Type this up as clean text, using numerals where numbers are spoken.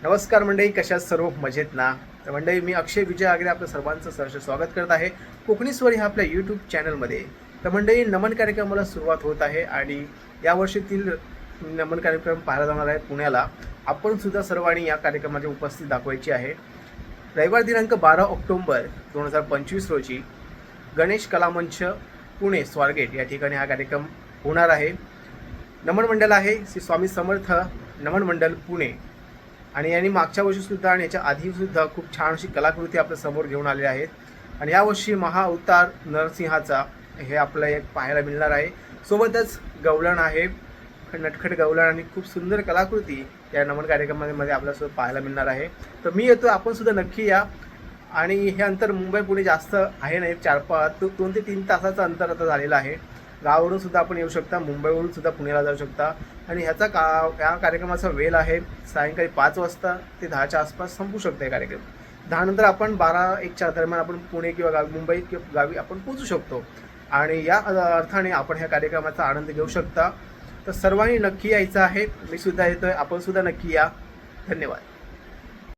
नमस्कार मंडळी, कशा सर्व मजेत ना? तर मंडळी, मी अक्षय विजय आगरे आपलं सर्वांचं सहर्ष स्वागत करत आहे कोकणी स्वर ह्या आपल्या यूट्यूब चॅनलमध्ये. तर मंडळी, नमन कार्यक्रमाला सुरुवात होत आहे आणि यावर्षीतील नमन कार्यक्रम पाहायला जाणार आहे पुण्याला. आपण सुद्धा सर्वांनी या कार्यक्रमाची उपस्थिती दाखवायची आहे. रविवार दिनांक 12 ऑक्टोबर 2025 रोजी गणेश कलामंच पुणे स्वारगेट या ठिकाणी हा कार्यक्रम होणार आहे. नमन मंडळ आहे श्री स्वामी समर्थ नमन मंडळ पुणे, आणि यांनी मागच्या वर्षीसुद्धा आणि याच्या आधीसुद्धा खूप छान अशी कलाकृती आपल्या समोर घेऊन आलेल्या आहेत. आणि यावर्षी महाअवतार नरसिंहाचा हे आपल्याला एक पाहायला मिळणार आहे. सोबतच गवळण आहे, नटखट गवळण आणि खूप सुंदर कलाकृती या नमन कार्यक्रमामध्ये आपल्यासोबत पाहायला मिळणार आहे. तर मी येतो, आपण सुद्धा नक्की या. आणि हे अंतर मुंबई पुणे जास्त आहे नाही, 2 ते 3 तासाचं अंतर आता झालेलं आहे. गावावरून सुद्धा आपण येऊ शकता, मुंबईवरून सुद्धा पुण्याला जाऊ शकता. आणि ह्याचा या कार्यक्रमाचा वेळ आहे सायंकाळी 5 वाजता ते 10च्या आसपास संपू शकतो. हे कार्यक्रम 10 नंतर आपण 12-1च्या दरम्यान आपण पुणे किंवा मुंबई किंवा गावी आपण पोहोचू शकतो. आणि या अर्थाने आपण ह्या कार्यक्रमाचा आनंद घेऊ शकता. तर सर्वांनी नक्की यायचं आहे. मी सुद्धा येतोय, आपण सुद्धा नक्की या. धन्यवाद.